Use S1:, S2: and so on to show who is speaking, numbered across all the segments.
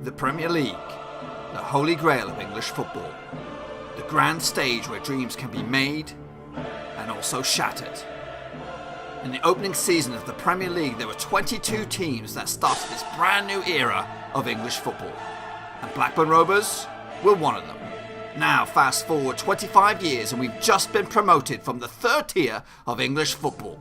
S1: The Premier League, the holy grail of English football. The grand stage where dreams can be made and also shattered. In the opening season of the Premier League, there were 22 teams that started this brand new era of English football. And Blackburn Rovers were one of them. Now, fast forward 25 years and we've just been promoted from the third tier of English football.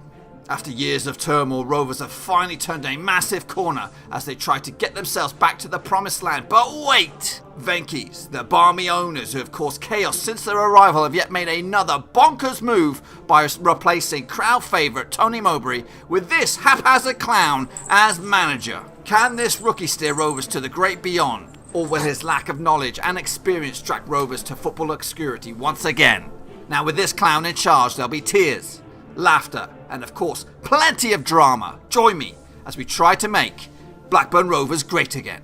S1: After years of turmoil, Rovers have finally turned a massive corner as they try to get themselves back to the promised land. But wait! Venky's, the balmy owners who have caused chaos since their arrival, have yet made another bonkers move by replacing crowd favourite Tony Mowbray with this haphazard clown as manager. Can this rookie steer Rovers to the great beyond? Or will his lack of knowledge and experience drag Rovers to football obscurity once again? Now with this clown in charge, there'll be tears, laughter, and of course, plenty of drama. Join me as we try to make Blackburn Rovers great again.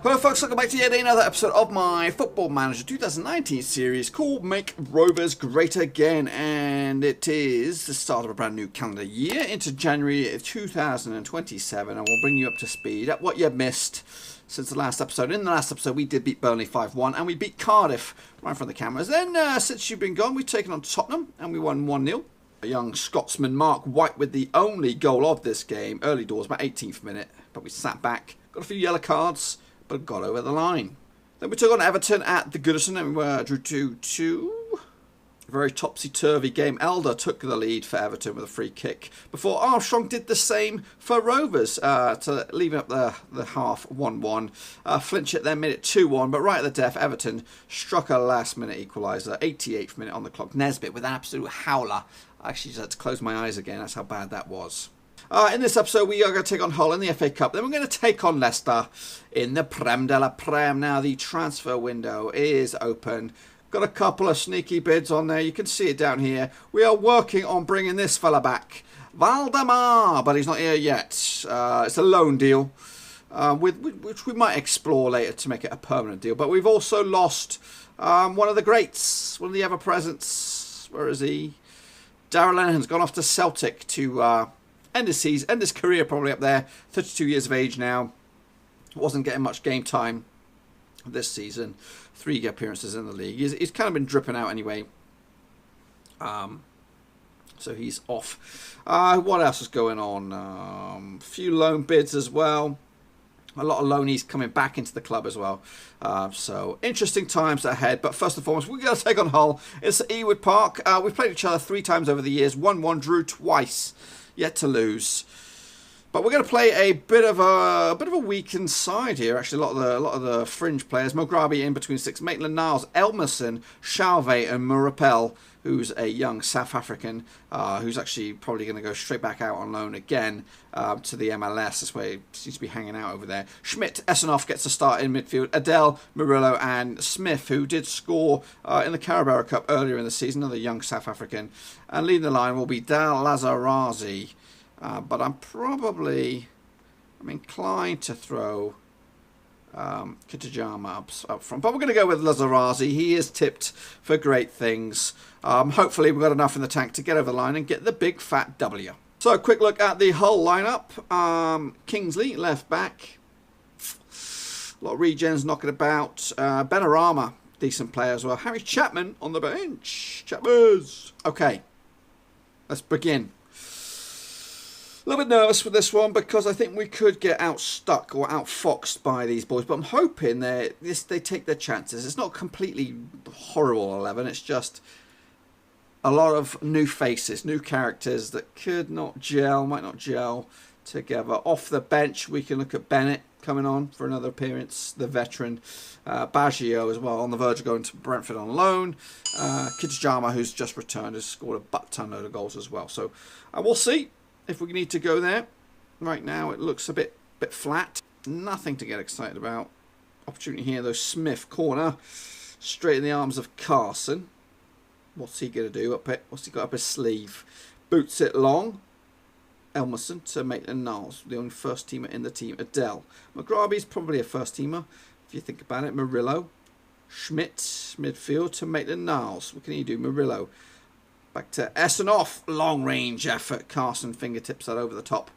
S1: Hello folks, welcome back to yet another episode of my Football Manager 2019 series called Make Rovers Great Again. And it is the start of a brand new calendar year into January 2027, and we'll bring you up to speed at what you've missed since the last episode. In the last episode, we did beat Burnley 5-1, and we beat Cardiff right in front of the cameras. Then, since you've been gone, we've taken on Tottenham, and we won 1-0. A young Scotsman, Mark White, with the only goal of this game, early doors, about 18th minute. But we sat back, got a few yellow cards, but got over the line. Then we took on Everton at the Goodison, and we drew 2-2. A very topsy-turvy game. Elder took the lead for Everton with a free kick before Armstrong did the same for Rovers, to leaving up the half 1-1. Flinch it then made it 2-1, but right at the death, Everton struck a last-minute equaliser, 88th minute on the clock. Nesbitt with an absolute howler. I actually just had to close my eyes again. That's how bad that was. In this episode, we are going to take on Hull in the FA Cup. Then we're going to take on Leicester in the Prem de la Prem. Now, the transfer window is open. Got a couple of sneaky bids on there. You can see it down here. We are working on bringing this fella back, Valdemar, but he's not here yet. It's a loan deal, which we might explore later to make it a permanent deal. But we've also lost one of the greats, one of the ever-presents. Where is he? Darragh Lenihan's gone off to Celtic to end his career probably up there. 32 years of age now. Wasn't getting much game time this season. 3 appearances in the league. He's kind of been dripping out anyway. So he's off. What else is going on? A few loan bids as well. A lot of loanees coming back into the club as well. So interesting times ahead. But first and foremost, we're going to take on Hull. It's at Ewood Park. We've played each other 3 times over the years. 1-1, drew twice. Yet to lose. But we're going to play a bit of a weakened side here. Actually, a lot of the fringe players. Mugrabi in between 6. Maitland-Niles, Elmerson, Chauvet, and Murapel, who's a young South African, who's actually probably going to go straight back out on loan again to the MLS. That's where he seems to be hanging out over there. Schmidt, Essenoff gets a start in midfield. Adele, Murillo, and Smith, who did score in the Carabao Cup earlier in the season, another young South African. And leading the line will be Dal Lazarazi. But I'm inclined to throw Kitajama up front. But we're going to go with Lazarazi. He is tipped for great things. Hopefully we've got enough in the tank to get over the line and get the big fat W. So a quick look at the Hull lineup. Kingsley, left back. A lot of regens knocking about. Benarama, decent player as well. Harry Chapman on the bench. Chapmans. Okay, let's begin. A little bit nervous with this one because I think we could get outstuck or outfoxed by these boys. But I'm hoping they take their chances. It's not completely horrible 11. It's just a lot of new faces, new characters that might not gel together. Off the bench, we can look at Bennett coming on for another appearance. The veteran. Baggio as well, on the verge of going to Brentford on loan. Kitajama, who's just returned, has scored a butt-ton load of goals as well. So we'll see if we need to go there. Right now it looks a bit flat. Nothing to get excited about. Opportunity here though. Smith, corner. Straight in the arms of Carson. What's he going to do up it? What's he got up his sleeve? Boots it long. Elmerson to Maitland-Niles, the only first teamer in the team. Adele. Mugrabi's probably a first teamer if you think about it. Murillo. Schmidt, midfield to Maitland-Niles. What can he do? Murillo. Back to Essenoff. Long range effort. Carson fingertips that over the top.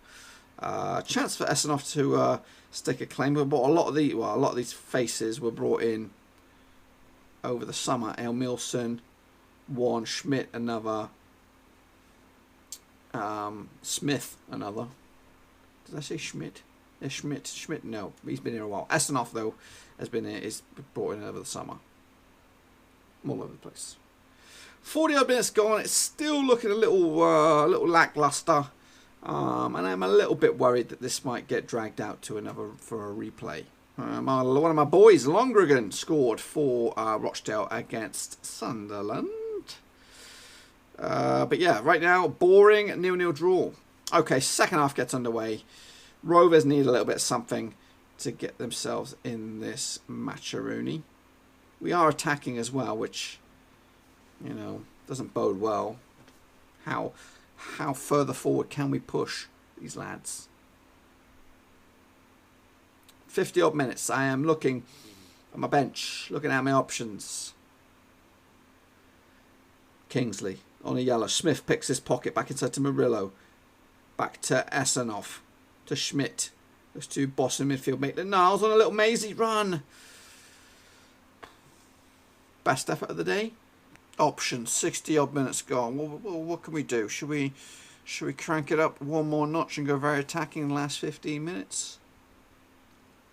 S2: Chance for Essenoff to stake a claim, but a lot of these faces were brought in over the summer. Emilson, one, Schmidt, another, Smith, another. Did I say Schmidt? Yeah, Schmidt. No, he's been here a while. Essenoff though is brought in over the summer. All over the place. 40 odd minutes gone. It's still looking a little lackluster. And I'm a little bit worried that this might get dragged out to for a replay. One of my boys, Longrigan, scored for Rochdale against Sunderland. But yeah, right now, boring 0-0 draw. Okay, second half gets underway. Rovers need a little bit of something to get themselves in this match-a-rooney. We are attacking as well, which, you know, doesn't bode well. How further forward can we push these lads? 50 odd minutes. I am looking at my bench, looking at my options. Kingsley on a yellow. Smith picks his pocket back inside to Murillo. Back to Essenoff. To Schmidt. Those two boss in midfield. Maitland-Niles on a little mazy run. Best effort of the day. Options, 60 odd minutes gone. What can we do? Should we crank it up one more notch and go very attacking in the last 15 minutes?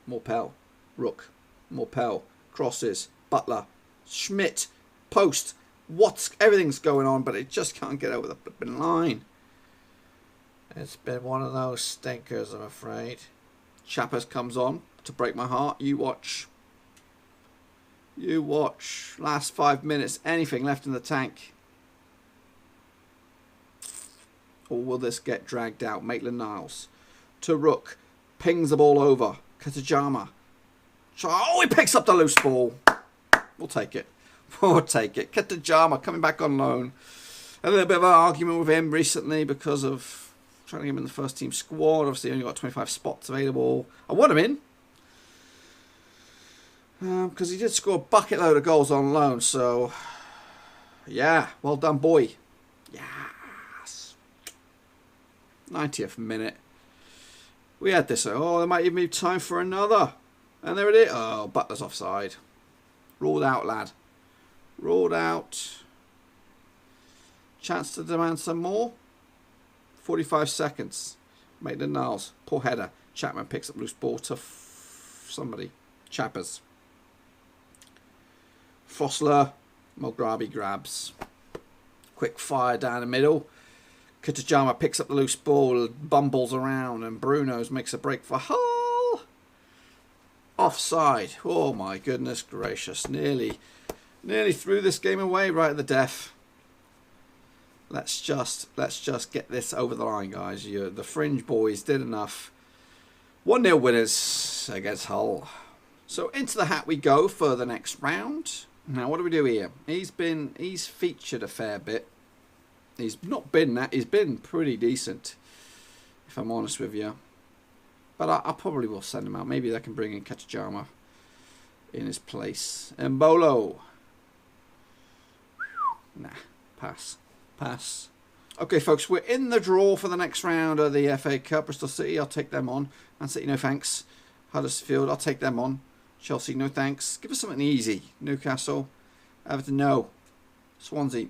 S2: Morpel, Rook, Morpel, crosses, Butler, Schmidt, post. Everything's going on, but it just can't get over the flipping line. It's been one of those stinkers, I'm afraid. Chappers comes on to break my heart. You watch. You watch. Last 5 minutes. Anything left in the tank? Or will this get dragged out? Maitland-Niles to Rook. Pings the ball over. Katajama. Oh, he picks up the loose ball. We'll take it. We'll take it. Katajama coming back on loan. A little bit of an argument with him recently because of trying to get him in the first team squad. Obviously, only got 25 spots available. I want him in. Because he did score a bucket load of goals on loan, so yeah, well done, boy. Yes. 90th minute. We had this. Oh, there might even be time for another. And there it is. Oh, Butler's offside. Ruled out, lad. Ruled out. Chance to demand some more. 45 seconds. Maitland-Niles. Poor header. Chapman picks up loose ball to somebody. Chappers. Fossler, Mulgrabi grabs. Quick fire down the middle. Katajama picks up the loose ball, bumbles around, and Bruno's makes a break for Hull. Offside. Oh my goodness gracious. Nearly threw this game away right at the death. Let's just get this over the line, guys. The Fringe boys did enough. 1-0 winners against Hull. So into the hat we go for the next round. Now, what do we do here? He's featured a fair bit. He's been pretty decent, if I'm honest with you. But I probably will send him out. Maybe they can bring in Katajama in his place. Mbolo. Nah, pass. Okay, folks, we're in the draw for the next round of the FA Cup. Bristol City, I'll take them on. Man City, no thanks. Huddersfield, I'll take them on. Chelsea, no thanks. Give us something easy. Newcastle, Everton, no. Swansea,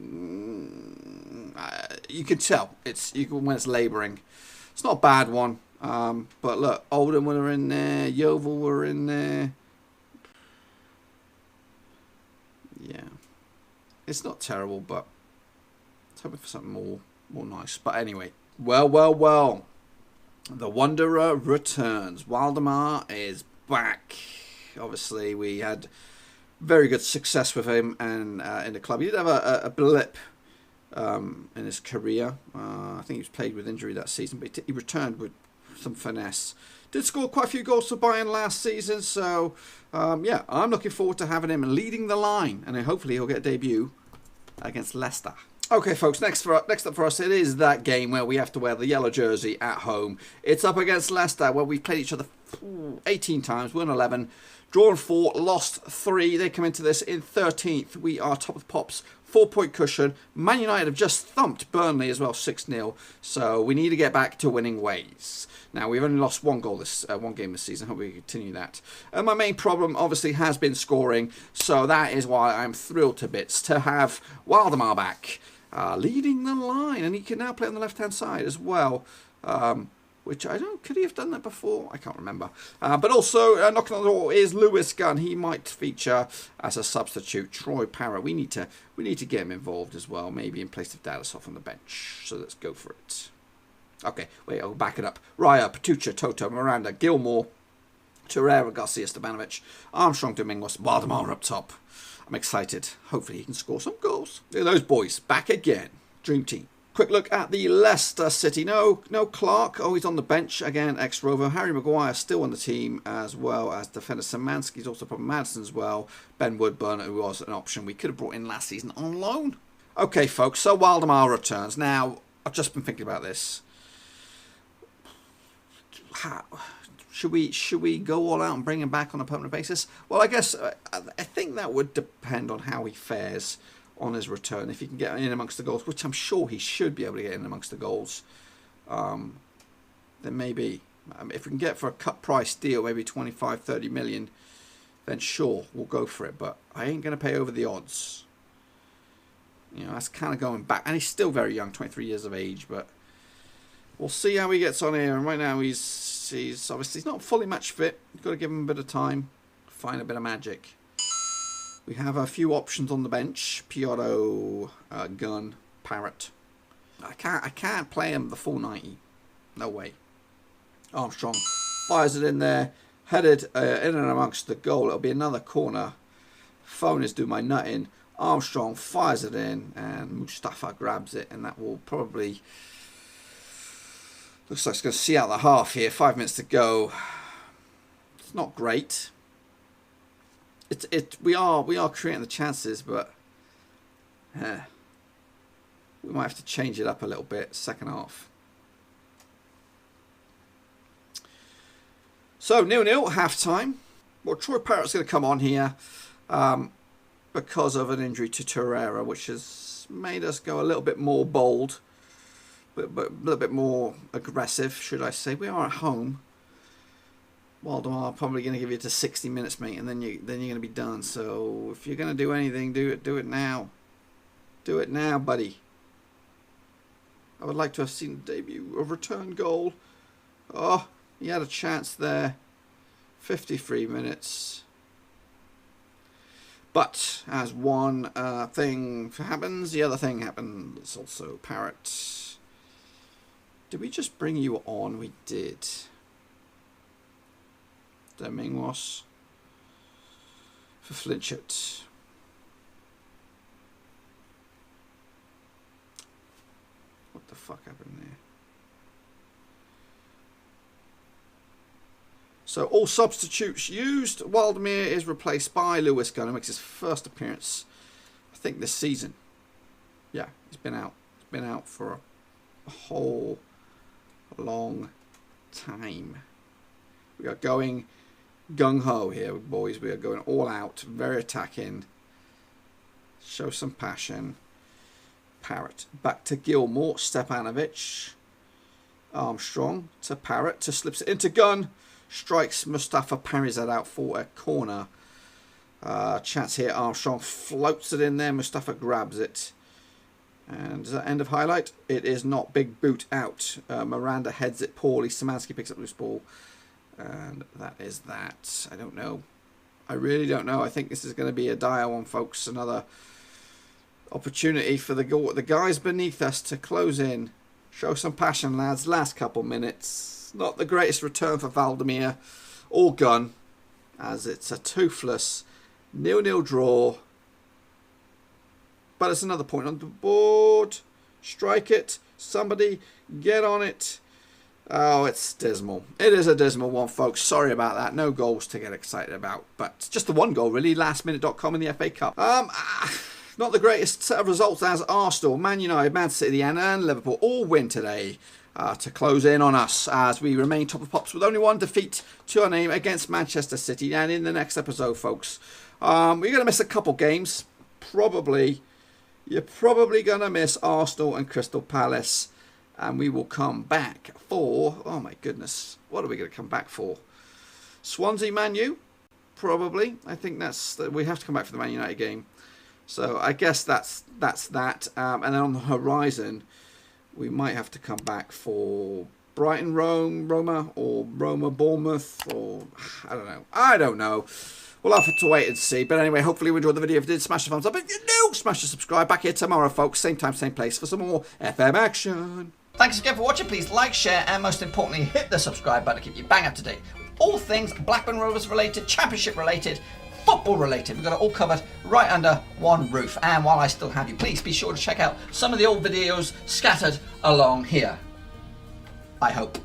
S2: you can tell when it's labouring. It's not a bad one, but look, Oldham were in there, Yeovil were in there. Yeah, it's not terrible, but it's hoping for something more nice. But anyway, well, the Wanderer returns. Waldemar is back. Obviously, we had very good success with him and in the club. He did have a blip in his career. I think he was plagued with injury that season, but he returned with some finesse. Did score quite a few goals for Bayern last season, so yeah, I'm looking forward to having him leading the line, and hopefully he'll get a debut against Leicester. Okay, folks, next up for us, it is that game where we have to wear the yellow jersey at home. It's up against Leicester, where we've played each other 18 times, won 11, drawn 4, lost 3. They come into this in 13th. We are top of the pops, 4-point cushion. Man United have just thumped Burnley as well, 6-0. So we need to get back to winning ways. Now, we've only lost one game this season. Hope we can continue that. And my main problem, obviously, has been scoring. So that is why I'm thrilled to bits to have Waldemar back, leading the line. And he can now play on the left-hand side as well. Which I don't... Could he have done that before? I can't remember. But also, knocking on the door is Lewis Gunn. He might feature as a substitute. Troy Parrott. We need to get him involved as well. Maybe in place of Dadasoff on the bench. So let's go for it. Okay, wait, I'll back it up. Raya, Patucha, Toto, Miranda, Gilmore, Torreira, Garcia, Stebanovic, Armstrong, Domingos, Waldemar up top. I'm excited. Hopefully he can score some goals. Look at those boys. Back again. Dream team. Quick look at the Leicester City. No Clark. Oh, he's on the bench. Again, ex-Rover. Harry Maguire still on the team, as well as defender Szymanski's also from Madison as well. Ben Woodburn, who was an option we could have brought in last season on loan. Okay, folks. So Waldemar returns. Now, I've just been thinking about this. Should we go all out and bring him back on a permanent basis? Well, I guess I think that would depend on how he fares on his return. If he can get in amongst the goals, which I'm sure he should be able to get in amongst the goals, then maybe if we can get for a cut price deal, maybe 25-30 million, then sure, we'll go for it. But I ain't going to pay over the odds. You know, that's kind of going back. And he's still very young, 23 years of age, but we'll see how he gets on here. And right now he's obviously not fully match fit. You've got to give him a bit of time, find a bit of magic. We have a few options on the bench. Piotto, Gunn, Parrott. I can't play him the full 90. No way. Armstrong fires it in there. Headed in and amongst the goal. It'll be another corner. Phone is doing my nutting. Armstrong fires it in. And Mustafa grabs it. And that will probably... Looks like it's going to see out the half here. 5 minutes to go. It's not great. We are creating the chances, but we might have to change it up a little bit. Second half. So 0-0 half time. Well, Troy Parrott's going to come on here because of an injury to Torreira, which has made us go a little bit more bold, but a little bit more aggressive, should I say? We are at home. Waldemar probably going to give you to 60 minutes, mate, and then you're going to be done. So if you're going to do anything, do it now. Do it now, buddy. I would like to have seen the debut of return goal. Oh, he had a chance there. 53 minutes. But as one thing happens, the other thing happens also. Parrott. Did we just bring you on? We did. Domingos for Flinchett. What the fuck happened there? So all substitutes used. Waldemar is replaced by Lewis Gunn, who makes his first appearance, I think, this season. Yeah, he's been out. He's been out for a whole long time. We are going gung-ho here, boys. We are going all out, very attacking. Show some passion. Parrott. Back to Gilmore. Stepanovic. Armstrong to Parrott. To slips it into Gunn. Strikes Mustafa, parries that out for a corner. Chance here. Armstrong floats it in there. Mustafa grabs it. And is that end of highlight? It is not. Big boot out. Miranda heads it poorly. Szymanski picks up loose ball. And that is that. I don't know. I really don't know. I think this is going to be a dire one, folks. Another opportunity for the guys beneath us to close in. Show some passion, lads. Last couple minutes. Not the greatest return for Waldemar or Gunn, as it's a toothless 0-0 draw. But it's another point on the board. Strike it. Somebody get on it. Oh, it's dismal. It is a dismal one, folks. Sorry about that. No goals to get excited about. But just the one goal, really. Lastminute.com in the FA Cup. Not the greatest set of results as Arsenal, Man United, Man City and Liverpool all win today to close in on us as we remain top of pops with only one defeat to our name against Manchester City. And in the next episode, folks, we're going to miss a couple games. Probably You're probably going to miss Arsenal and Crystal Palace. And we will come back for... Oh, my goodness. What are we going to come back for? Swansea Man U? Probably. I think we have to come back for the Man United game. So I guess that's that. And then on the horizon, we might have to come back for Brighton, Roma, or Roma, Bournemouth, or I don't know. We'll have to wait and see. But anyway, hopefully you enjoyed the video. If you did, smash the thumbs up. If you do, smash the subscribe. Back here tomorrow, folks. Same time, same place for some more FM action.
S1: Thanks again for watching. Please like, share, and most importantly, hit the subscribe button to keep you bang up to date with all things Blackburn Rovers related, Championship related, football related. We've got it all covered right under one roof. And while I still have you, please be sure to check out some of the old videos scattered along here. I hope.